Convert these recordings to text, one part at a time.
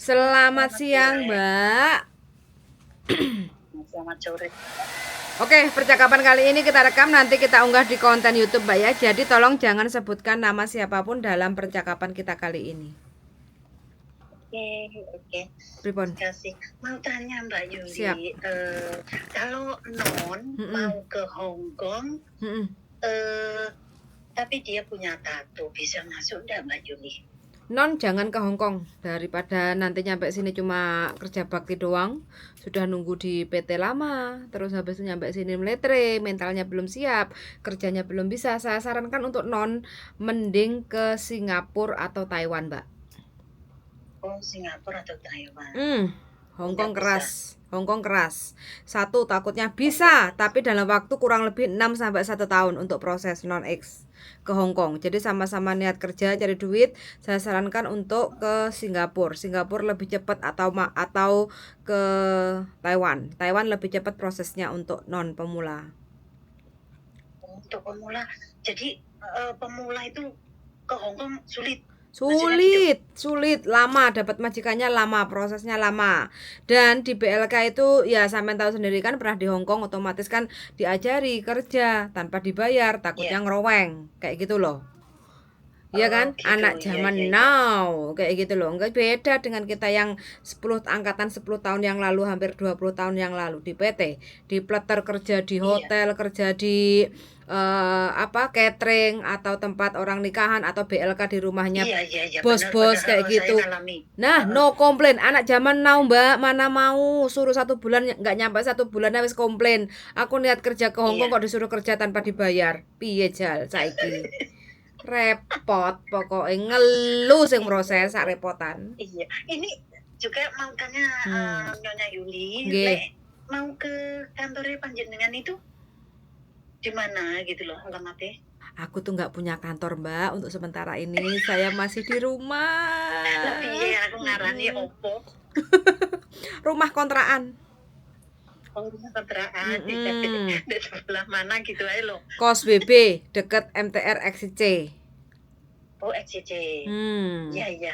Selamat Selamat siang, sore. Mbak. Selamat sore. Oke, percakapan kali ini kita rekam, nanti kita unggah di konten YouTube, Mbak ya. Jadi tolong jangan sebutkan nama siapapun dalam percakapan kita kali ini. Oke. Pripun? Terima kasih. Mau tanya Mbak Yuli, Siap. kalau non mau ke Hong Kong, tapi dia punya tato, bisa masuk nggak Mbak Yuli? Non jangan ke Hong Kong, daripada nanti nyampe sini cuma kerja bakti doang, sudah nunggu di PT lama, terus habis itu nyampe sini meletre, mentalnya belum siap, kerjanya belum bisa. Saya sarankan untuk non mending ke Singapura atau Taiwan, Mbak. Oh, Singapura atau Taiwan? Hong Nggak Kong bisa. keras. Hong Kong keras. Satu, takutnya bisa, tapi dalam waktu kurang lebih 6 sampai 1 tahun untuk proses non-X ke Hong Kong. Jadi sama-sama niat kerja cari duit, saya sarankan untuk ke Singapura. Singapura lebih cepat atau ke Taiwan. Taiwan lebih cepat prosesnya untuk non pemula. Untuk pemula, jadi pemula itu ke Hong Kong sulit. Sulit, lama, dapat majikannya lama, prosesnya lama. Dan di BLK itu ya sampean tahu sendiri kan, pernah di Hong Kong otomatis kan diajari kerja tanpa dibayar, takutnya ngeroweng kayak gitu loh. Iya kan? Gitu, Anak iya, zaman iya. now kayak gitu loh. Enggak beda dengan kita yang 10 angkatan 10 tahun yang lalu, hampir 20 tahun yang lalu di PT, di pleter, kerja di hotel, kerja di catering atau tempat orang nikahan atau BLK di rumahnya Iya, bos-bos benar, kayak gitu. saya ngalami. Nah, no komplain. Anak zaman now, Mbak, mana mau suruh 1 bulan nggak nyampe 1 bulan habis komplain. Aku niat kerja ke Hong Kong kok disuruh kerja tanpa dibayar. Piye jal saiki? Repot pokoknya, ngeluh sing proses sak repotan. Iya, ini juga mau tanya Nyonya Yuli, Nggih. mau ke kantornya panjenengan itu di mana gitu loh alamatnya? Aku tuh nggak punya kantor, Mbak, untuk sementara ini. Saya masih di rumah. Tapi aku ngarani opo. Rumah kontrakan. Rumah kontrakan di sebelah mana gitu aja loh. Kos BB deket MTR XC. Oh, XCC. Iya.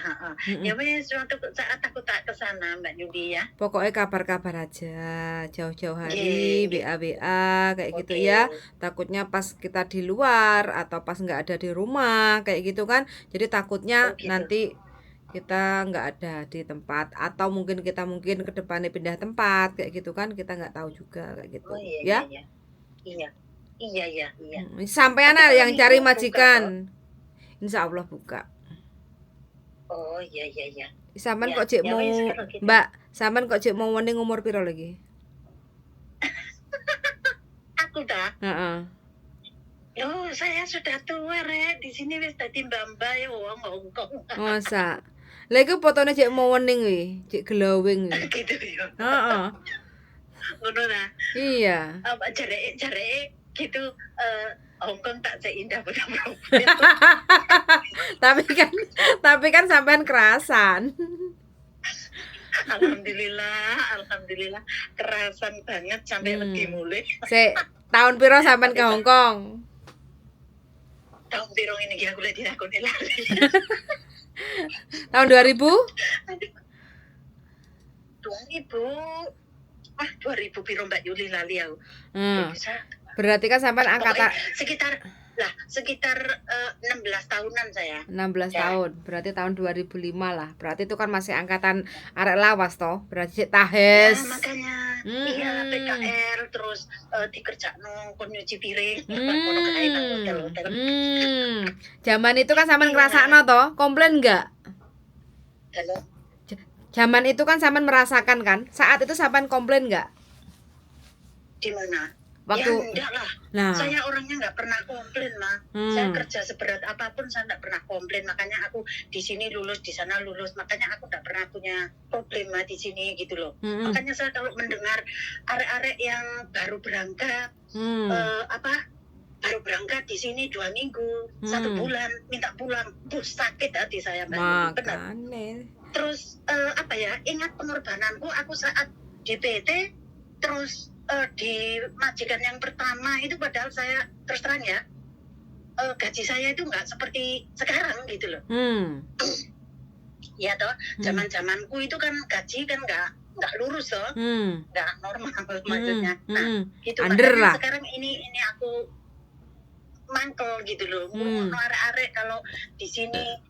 Ya wes, suatu saat aku tak ke sana Mbak Yuli ya. Pokoknya kabar-kabar aja, jauh-jauh hari, WA kayak gitu ya. Takutnya pas kita di luar atau pas nggak ada di rumah kayak gitu kan. Jadi takutnya nanti kita nggak ada di tempat, atau mungkin kita ke depannya pindah tempat kayak gitu kan, kita nggak tahu juga kayak gitu. Iya. Sampean yang cari majikan, insya Allah buka. Oh iya. Sampean kok cek mau, Mbak, sampean kok cek mau wening umur piro lagi? Aku dah. Loh, saya sudah tua, Rek. Di sini wis dadi mbak-mbak ya wong Hong Kong. Masa? Lah iku fotone cek mau wening wi, cek glowing wi. Gitu ya. Ngono ta? Iya. Apa jareke gitu, Hong Kong tak seindah pura-pura. tapi kan sampean kerasan. Alhamdulillah kerasan banget sampai lagi mulai. Tahun piro sampean ke Hong Kong? Tahun piro ini aku lagi dilakoni lari. Tahun 2000? 2000 piro Mbak Yuli lali aku. Berarti kan sampean angkatan sekitar 16 tahunan saya. 16 tahun. Berarti tahun 2005 lah. Berarti itu kan masih angkatan arek lawas toh. Berarti tahes. Ya, makanya. Iya, PKL terus dikerjakno kon nyuci piring. Hotel. Zaman itu kan sampean ngrasakno toh, komplain enggak? Halo. Zaman itu kan sampean merasakan kan? Saat itu sampean komplain enggak? Di mana? Waktu ya enggak lah. Nah, saya orangnya nggak pernah komplain mah. Saya kerja seberat apapun saya nggak pernah komplain. Makanya aku di sini lulus, di sana lulus. Makanya aku nggak pernah punya problem di sini gitu loh. Makanya saya kalau mendengar arek-arek yang baru berangkat, baru berangkat di sini 2 minggu, 1 bulan minta pulang, sakit hati saya Mbak. Benar. Terus ingat pengorbananku aku saat di PT, terus di majikan yang pertama itu, padahal saya terus terang ya, gaji saya itu nggak seperti sekarang gitu loh. Ya toh, zaman-zamanku itu kan gaji kan nggak lurus toh, nggak normal maksudnya. Nah, gitu makanya sekarang ini aku mangkel gitu loh. Arek-arek kalau di sini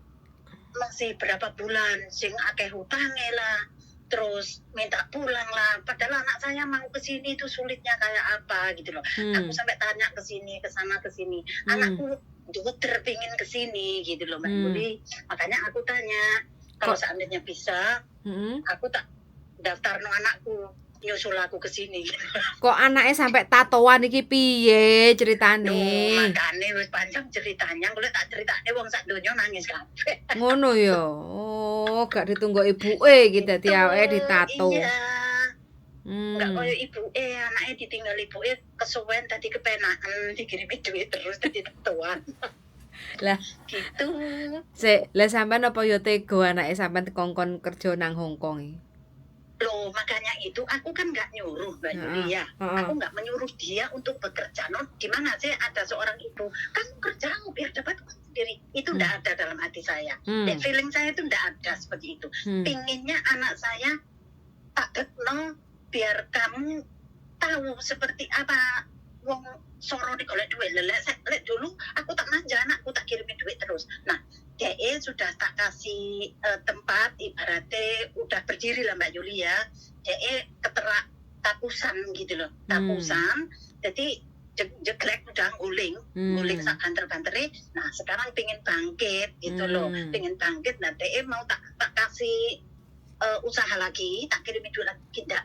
masih berapa bulan sing akeh hutange lah, terus minta pulang lah, padahal anak saya mau ke sini itu sulitnya kayak apa gitu loh. Aku sampai tanya ke sini, ke sana, ke sini. Anakku dokter pingin ke sini gitu loh Mbak Yuli. Makanya aku tanya, kalau seandainya bisa, aku tak daftar no anakku nyusul aku ke sini. Kok anaknya sampai tatoan iki piye ceritane? Makane wis panjang ceritanya, kalau tak ceritane wong sak donya nangis kabeh. Ngono ya. Oh, gak ditunggu ibuke iki dadi awake ditato. Iya. Enggak koyo ibuke, anaknya ditinggal ibuke kesuwen tadi kepenakan dikirimi duit terus dadi tatoan. Lah gitu. Lah sampean apa yo tega anake sampean kongkon kerja nang Hong Kong iki? Loh, makanya itu aku kan nggak nyuruh Mbak Yulia. Aku nggak menyuruh dia untuk bekerja. Gimana sih ada seorang ibu, kamu kerja biar dapat uang sendiri. Itu nggak ada dalam hati saya. Dan feeling saya itu nggak ada seperti itu. Pinginnya anak saya tak dekno biar kamu tahu seperti apa wong soro di golek duit. Lek dulu aku tak manja anakku, tak kirimin duit terus. Nah, DE sudah tak kasih tempat, ibaratnya udah berdiri lah Mbak Yulia. DE keterak tapusan gitu loh, tapusan. Jadi jeglek udah nguling sak banter-bantere. Nah sekarang pengen bangkit gitu loh, pengen bangkit. Nah DE mau tak kasih usaha lagi, tak kirimin duit lagi, tidak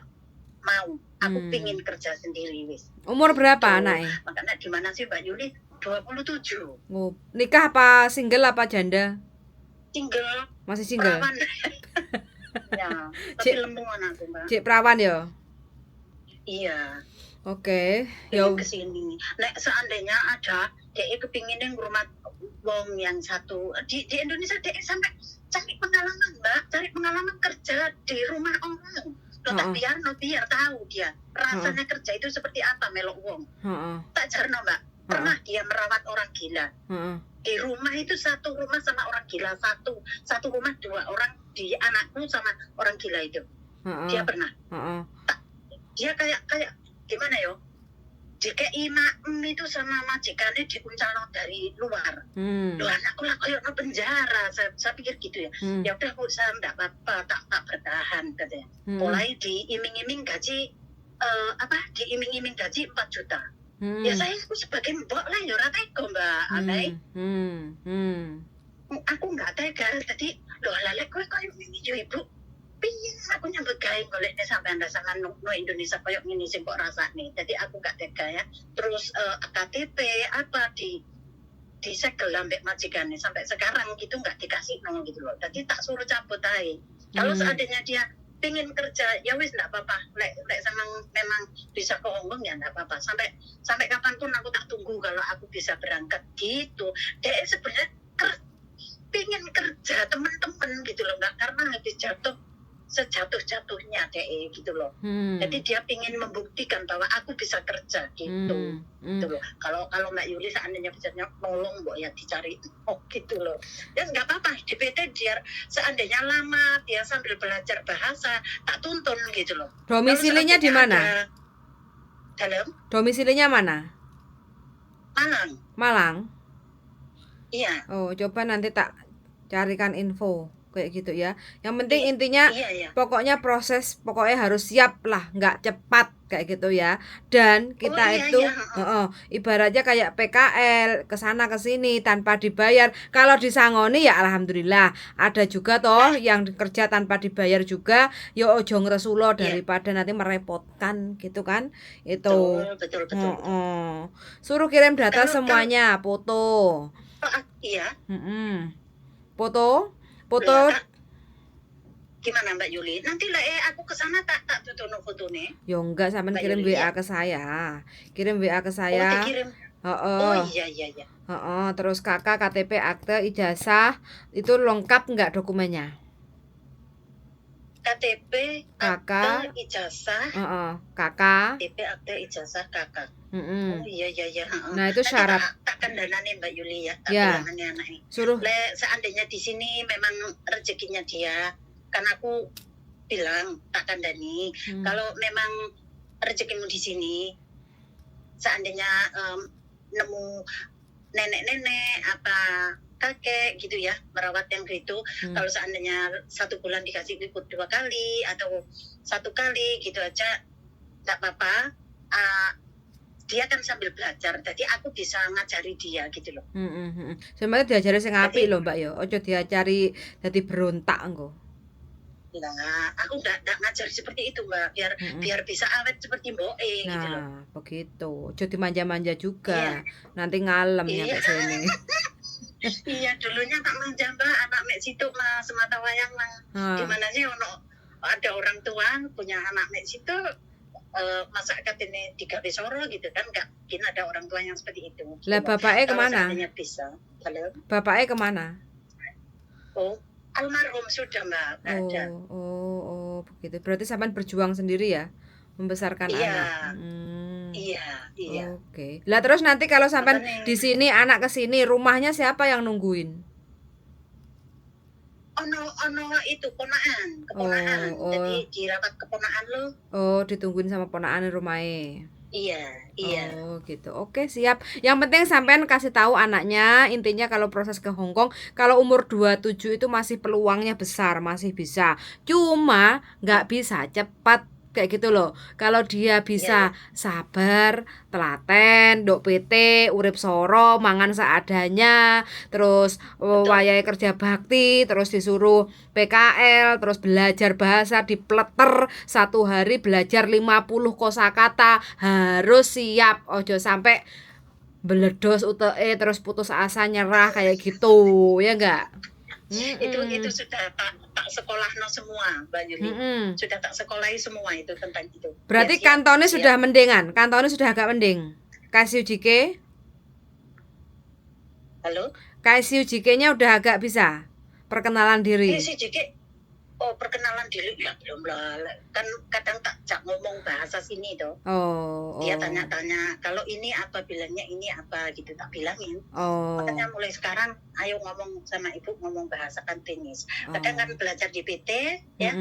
mau. Aku pengen kerja sendiri wis. Umur berapa anaknya? Makanya gimana sih Mbak Yuli? 27. Oh, nikah apa single apa janda? Single. Masih single? Perawan. Ya, tapi lembungan aku, Mbak. Cik perawan ya? Iya. Oke. Yo kesini. Nek seandainya ada, dia kepingin yang rumah wong yang satu di Indonesia, dia sampai cari pengalaman, Mbak, cari pengalaman kerja di rumah orang. Tak biar tahu dia rasanya kerja itu seperti apa melok wong. Tak jarno Mbak. Pernah dia merawat orang gila. Di rumah itu satu rumah sama orang gila, satu rumah 2 orang, di anakku sama orang gila itu. Dia pernah. Dia kayak gimana yo? Dikei maem itu sama majikannya diuncalno dari luar. Loh anakku lah kayak no penjara. Saya pikir gitu ya. Ya udah aku saya enggak apa-apa, tak bertahan katanya. Mulai diiming-iming gaji diiming-iming gaji 4 juta. Ya saya sebagai mbok lah ya ora tega Mbak Anai. Aku enggak tega. Tadi loh lalek kowe koyo ngene yo Ibu. Piye aku nyambut gawe golekne sampean rasakan no Indonesia koyo ngene sing kok rasane. Jadi aku enggak tega ya. Terus KTP apa disegel ambek majikane sampai sekarang gitu enggak dikasih no gitu loh. Jadi tak suruh cabut aja. Kalau seandainya dia pengen kerja ya wis enggak apa-apa. Lek sama memang bisa ke Hong Kong ya enggak apa-apa. Sampai kapanpun aku tak tunggu kalau aku bisa berangkat gitu. Dia sebenarnya pengen kerja teman-teman gitu loh Mbak, karena habis jatuh sejatuh-jatuhnya DE gitu loh. Jadi dia pengen membuktikan bahwa aku bisa kerja gitu. Gitu loh. Kalau Mbak Yuli seandainya bisa nolong Mbok ya dicari gitu loh. Ya enggak apa-apa, di PT dia seandainya lama dia sambil belajar bahasa tak tuntun gitu loh. Domisilinya di mana? Dalam? Domisilinya mana? Malang. Iya. Oh, coba nanti tak carikan info kayak gitu ya. Yang penting intinya pokoknya pokoknya harus siap lah, nggak cepat kayak gitu ya. Dan kita ibaratnya kayak PKL kesana kesini tanpa dibayar. Kalau disangoni ya alhamdulillah. Ada juga toh yang kerja tanpa dibayar juga. Yo ojo ngresulo daripada nanti merepotkan gitu kan. Itu. Betul. Suruh kirim data semuanya, foto. Iya. Foto gimana Mbak Yuli? Nanti lah aku ke sana tak tutono fotone. Yo enggak, sampean kirim WA ke saya. Kirim WA ke saya. Oh, dikirim. Oh iya. Terus kakak KTP, akte, ijazah itu lengkap enggak dokumennya? KTP, kakak, akte, ijazah. kakak. KTP, akte, ijazah kakak. Oh iya. Nah itu Nanti syarat. tak kandhanane Mbak Yuli ya, tak Ya, bilangane anaknya. suruh. Seandainya di sini memang rezekinya dia, kan aku bilang tak kandhani. Kalau memang rezekimu di sini, seandainya nemu nenek-nenek apa kakek gitu ya merawat yang gitu, kalau seandainya 1 bulan dikasih ikut 2 kali atau 1 kali gitu aja tak apa-apa. Dia kan sambil belajar, jadi aku bisa ngajari dia gitu loh. Sebenarnya diajari sing apik lho Mbak ya, ojo diajari dadi berontak engko. Nah, aku enggak ngajari seperti itu Mbak, biar bisa awet seperti Mbok gitu loh. Nah, begitu. Ojo dimanja-manja juga. Nanti ngalem nyampe sini. Iya, dulunya tak manja Mbak, anak mek situ mah semata wayang mah. Gimana sih ada orang tua punya anak mek situ masyarakat ini digawe soro gitu kan, enggak mungkin ada orang tua yang seperti itu. Lah bapaknya kemana? Bisa. Halo? Bapaknya kemana? Oh, almarhum sudah Mbak, enggak ada. Oh, begitu. Berarti sampean berjuang sendiri ya membesarkan anak. Iya. Oke. Lah terus nanti kalau sampean di sini anak ke sini, rumahnya siapa yang nungguin? Ono itu keponakan. Jadi dirawat keponakan lo. Oh, ditungguin sama ponakan rumahnya. Iya. Oh gitu. Oke, siap. Yang penting sampean kasih tahu anaknya, intinya kalau proses ke Hong Kong, kalau umur 27 itu masih peluangnya besar, masih bisa. Cuma nggak bisa cepat kayak gitu loh. Kalau dia bisa sabar, telaten, ndok PT, urip soro, mangan seadanya, terus wayahe kerja bakti, terus disuruh PKL, terus belajar bahasa dipleter 1 hari belajar 50 kosakata, harus siap. Ojo sampai beledos UTE terus putus asa nyerah kayak gitu, ya enggak? Itu sudah tak sekolahno semua Mbak Yuli. Sudah tak sekolahi semua itu tentang itu. Berarti kantone sudah mendingan, kantone sudah agak mending. Kasih UJK? Halo? Kasih UJK-nya udah agak bisa perkenalan diri. Perkenalan diri ya belum lah. Kan kadang tak ngomong bahasa sini toh. Dia tanya-tanya, kalau ini apa, bilangnya ini apa gitu, tak bilangin. Makanya mulai sekarang ayo ngomong sama ibu, ngomong bahasa Kantonis. Kadang kan belajar di PT ya,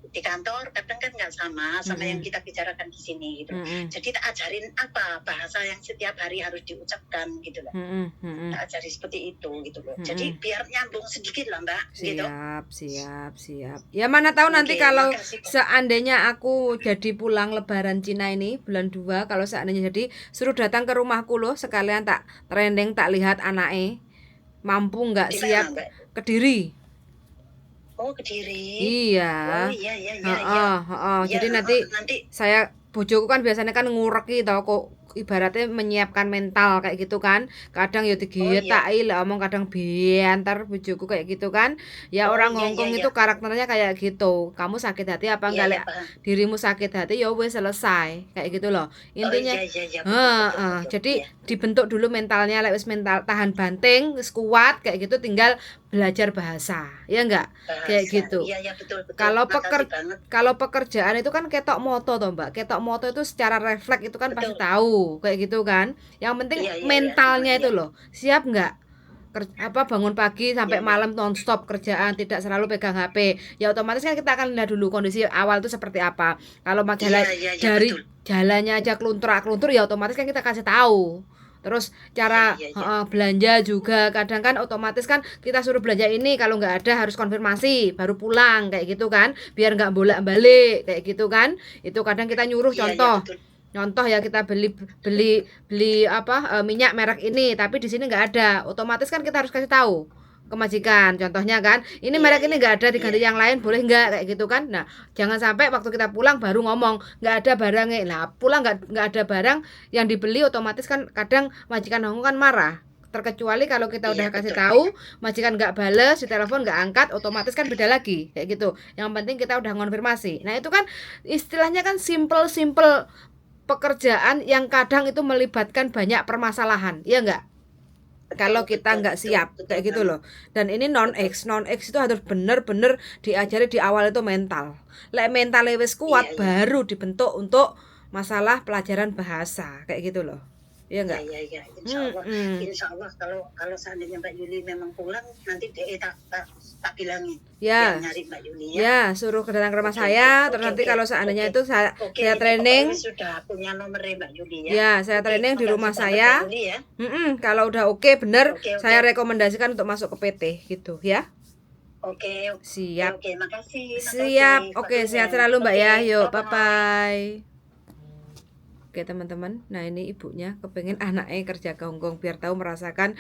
di kantor kadang kan nggak sama yang kita bicarakan di sini gitu. Jadi tak ajarin apa bahasa yang setiap hari harus diucapkan gitu loh. Tak ajari seperti itu gitu loh. Jadi biar nyambung sedikit lah Mbak. Siap. Ya mana tahu nanti kalau seandainya aku jadi pulang lebaran Cina ini bulan 2, kalau seandainya jadi suruh datang ke rumahku loh, sekalian tak trending, tak lihat anaknya mampu nggak siap. Kediri. Oh, Kediri. Iya. Oh iya. Jadi nanti saya bojoku kan biasanya kan ngureki tau, kok ibaratnya menyiapkan mental kayak gitu kan. Kadang ya digiyetaki lah omong, kadang biantar bojoku kayak gitu kan. Ya orang Hong Kong itu karakternya kayak gitu. Kamu sakit hati apa enggak, dirimu sakit hati ya wis selesai kayak gitu loh. Intinya betul. jadi dibentuk dulu mentalnya, lek wis mental tahan banting, wis kuat kayak gitu, tinggal belajar bahasa. Ya enggak? Kayak gitu. Iya betul. Kalau pekerjaan itu kan ketok moto toh Mbak. Ketok moto itu secara refleks itu kan pasti tahu kayak gitu kan. Yang penting mentalnya itu loh. Siap enggak? Bangun pagi sampai malam nonstop kerjaan, tidak selalu pegang HP. Ya otomatis kan kita akan lihat dulu kondisi awal itu seperti apa. Kalau majalah dari jalannya aja keluntur ya otomatis kan kita kasih tahu. Terus cara belanja juga kadang kan otomatis kan kita suruh belanja ini, kalau nggak ada harus konfirmasi baru pulang kayak gitu kan, biar nggak bolak-balik kayak gitu kan. Itu kadang kita nyuruh contoh ya, kita beli minyak merek ini tapi di sini nggak ada, otomatis kan kita harus kasih tahu ke majikan contohnya kan, ini merek ini nggak ada, diganti yang lain boleh nggak kayak gitu kan. Nah jangan sampai waktu kita pulang baru ngomong nggak ada barangnya, lah pulang nggak ada barang yang dibeli, otomatis kan kadang majikan Hong Kong kan marah. Terkecuali kalau kita udah kasih tahu, majikan nggak bales, di telepon nggak angkat, otomatis kan beda lagi kayak gitu. Yang penting kita udah konfirmasi. Nah itu kan istilahnya kan simple pekerjaan yang kadang itu melibatkan banyak permasalahan, ya enggak? Kalau kita nggak siap kayak gitu loh. Dan ini non-X itu harus bener-bener diajari di awal itu mental. Lek mentalnya wis kuat baru dibentuk untuk masalah pelajaran bahasa kayak gitu loh. Iya enggak? Iya, insya Allah kalau seandainya Mbak Yuli memang pulang, nanti DE tak bilangin. Ya, nyari Mbak Yuli ya suruh datang ke rumah saya. Terus nanti kalau seandainya itu saya training, sudah punya nomornya Mbak Yuli ya. Ya, saya training di rumah saya. Kalau udah oke, bener, saya rekomendasikan untuk masuk ke PT gitu ya. Oke. Siap. Oke, makasih. Siap. Oke, sehat selalu Mbak ya. Yuk, bye-bye. Oke teman-teman, nah ini ibunya kepengen anaknya kerja ke Hongkong biar tahu merasakan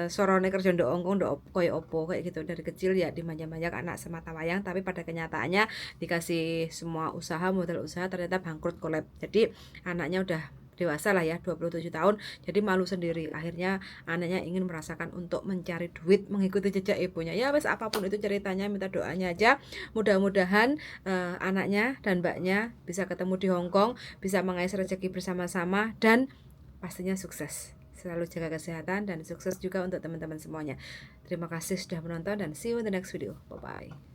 sorone kerja di Hongkong koyo opo kayak gitu. Dari kecil ya dimanja-manja anak semata wayang, tapi pada kenyataannya dikasih semua usaha, modal usaha ternyata bangkrut kolab. Jadi anaknya udah dewasa lah ya, 27 tahun, jadi malu sendiri. Akhirnya anaknya ingin merasakan untuk mencari duit mengikuti jejak ibunya. Ya wes apapun itu ceritanya, minta doanya aja. Mudah-mudahan anaknya dan mbaknya bisa ketemu di Hongkong, bisa mengais rezeki bersama-sama, dan pastinya sukses. Selalu jaga kesehatan dan sukses juga untuk teman-teman semuanya. Terima kasih sudah menonton dan see you in the next video. Bye-bye.